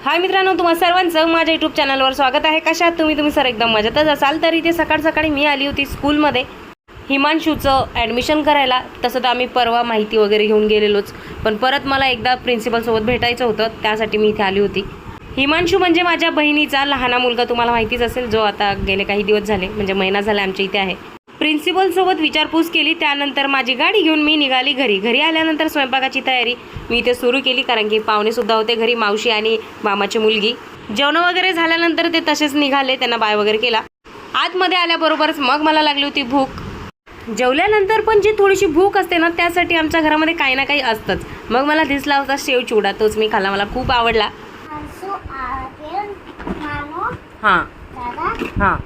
हाय मित्रांनो, तुम्हा सर्वांचं माझ्या यूट्यूब चॅनलवर स्वागत आहे. कशा आहात तुम्ही सर? एकदम मजेतच असाल. तर इथे सकाळ सकाळी मी आली होती स्कूलमध्ये हिमांशूचं ॲडमिशन करायला. तसं तर आम्ही परवा माहिती वगैरे घेऊन गेलेलोच, पण परत मला एकदा प्रिन्सिपलसोबत भेटायचं होतं, त्यासाठी मी इथे आली होती. हिमांशू म्हणजे माझ्या बहिणीचा लहाना मुलगा, तुम्हाला माहितीच असेल, जो आता गेले काही दिवस झाले म्हणजे महिना झाला आमच्या इथे आहे. प्रिन्सिपलसोबत विचारपूस केली, त्यानंतर माझी गाडी घेऊन मी निघाली घरी आल्यानंतर स्वयंपाकाची तयारी मी इथे सुरू केली, कारण की पाहुणेसुद्धा होते घरी, मावशी आणि मामाची मुलगी. जेवण वगैरे झाल्यानंतर ते तसेच निघाले, त्यांना बाय वगैरे केला. आतमध्ये आल्याबरोबरच मग मला लागली होती भूक. जेवल्यानंतर पण जी थोडीशी भूक असते ना, त्यासाठी आमच्या घरामध्ये काही ना काही असतंच. मग मला दिसला होता शेव चिवडा, तोच मी खाल्ला, मला खूप आवडला. हां हां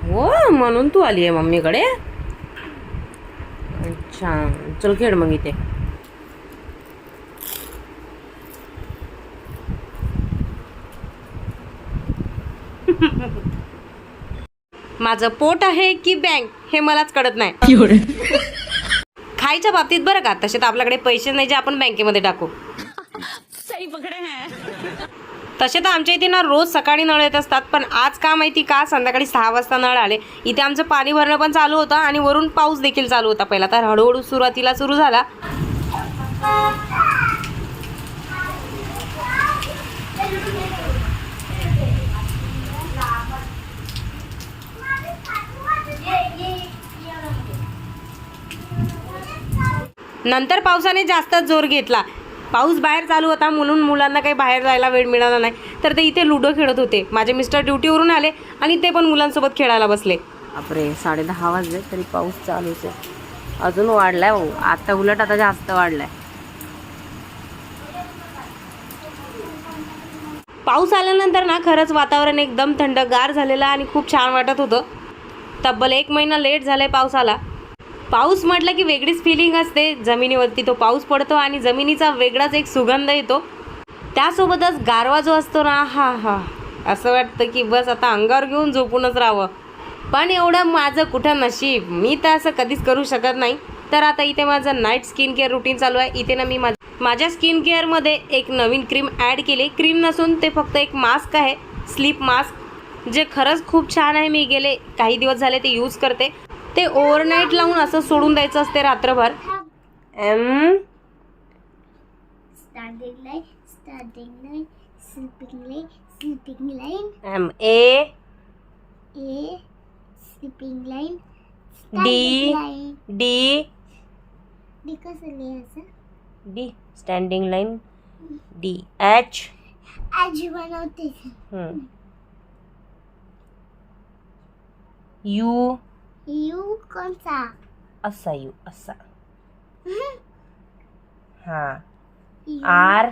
हो, म्हणून तू आली आहे मम्मीकडे. अच्छा, चल खेळ मग इथे. माझं पोट आहे की बँक हे मलाच कळत नाही. खायच्या बाबतीत बरं का, तसे तर आपल्याकडे पैसे नाही जे आपण बँकेमध्ये टाकू. सही पकडे हैं. तसे तर आमच्या इथे ना रोज सकाळी नळ येत असतात, पण आज का माहिती का संध्याकाळी 6 वाजता नळ आले. इथे आमचं पाणी भरणं पण चालू होतं आणि वरून पाऊस देखील चालू होता. पहिला तर हळूहळू सुरुवातीला सुरू झाला. नंतर पावसाने जास्तच जोर घेतला. पाऊस बाहेर चालू होता म्हणून मुलांना काही बाहेर जायला वेळ मिळाला नाही, तर ते इथे लुडो खेळत होते. माझे मिस्टर ड्युटीवरून आले आणि ते पण मुलांसोबत खेळायला बसले. बापरे, 10:30 वाजले तरी पाऊस चालूच आहे. अजून वाढलाय हो, आता उलट आता जास्त वाढलाय. पाऊस आल्यानंतर ना खरंच वातावरण एकदम थंडगार झालेलं आणि खूप छान वाटत होतं. तब्बल 1 महिना लेट झालाय पावसाला. पाऊस म्हटलं की वेगळीच फिलिंग असते. जमिनीवरती तो पाऊस पडतो आणि जमिनीचा वेगळाच एक सुगंध येतो. त्यासोबतच गारवा जो असतो ना, हा हा, असं वाटतं की बस आता अंगावर घेऊन झोपूनच राहावं. पण एवढं माझं कुठं नशीब, मी तर असं कधीच करू शकत नाही. तर आता इथे माझं नाईट स्किन केअर रुटीन चालू आहे. इथे ना मी माझ्या स्किन केअरमध्ये एक नवीन क्रीम ॲड केली. क्रीम नसून ते फक्त एक मास्क आहे, स्लीप मास्क, जे खरंच खूप छान आहे. मी गेले काही दिवस झाले ते यूज करते. ते ओव्हरनाईट लावून असं सोडून द्यायचं असते रात्रभर. D standing line, D H U you कोणता? असा यू असा. हा, आर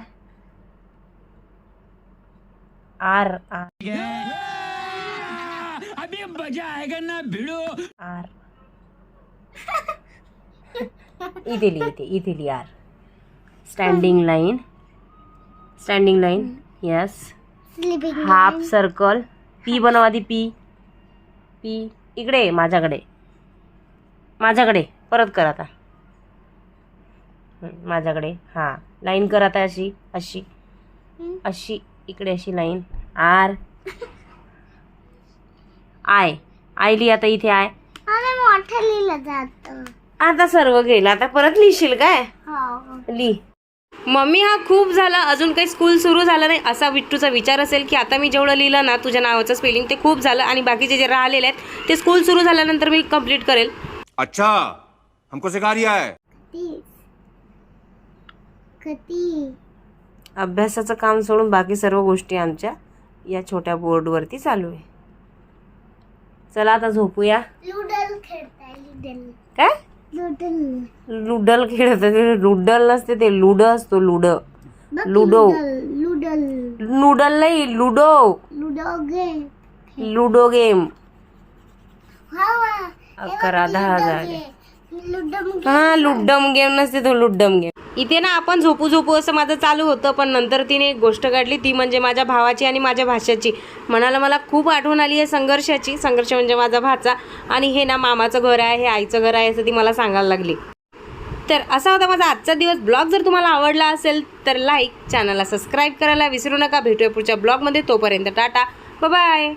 आर अभी मजा आएगा ना भिड़ो. आर इथे R. Standing line yes. Half circle, P बनवा आधी. पी इकडे माझ्याकडे परत कर आता. माझ्याकडे हां, लाईन कर आता अशी इकडे अशी लाईन. आर आय लिही आता इथे. आय मोठं लिहिलं जातं. आता सर्व गेलं, आता परत लिहिशील काय? लिही. मम्मी, हा खूप झाला, अजून काही स्कूल सुरू झालं नाही, असा विट्टूचा विचार असेल की आता मी जेवढं लिहिलं ना तुझ्या नावाचं स्पेलिंग ते खूप झालं आणि बाकीचे जे राहिलेले आहेत ते स्कूल सुरू झाल्यानंतर मी कंप्लीट करेल. अच्छा, हमको सिखा रिया है. अभ्यासाचं काम सोडून बाकी सर्व गोष्टी आमच्या या छोट्या बोर्डवरती चालू आहे. चला आता झोपूया. लुडल खेळताय. काय लुडल खेळत? लुडल नसते ते, लुडो असतो. लुडो नूडल नाही, लुडो गेम. 11-10 झाले. हा, लुड्डम गेम नसते तो, लुड्डम गेम. इथे ना आपण झोपू असं माझं चालू होतं, पण नंतर तिने एक गोष्ट काढली, ती म्हणजे माझ्या भावाची आणि माझ्या भाच्याची. म्हणाला मला खूप आठवण आली आहे संघर्ष म्हणजे माझा भाचा, आणि हे ना मामाचं घर आहे, हे आईचं घर आहे असं ती मला सांगायला लागली. तर असा होता माझा आजचा दिवस. ब्लॉग जर तुम्हाला आवडला असेल तर लाईक, चॅनलला सबस्क्राईब करायला विसरू नका. भेटूया पुढच्या ब्लॉगमध्ये. तोपर्यंत टाटा, बाय.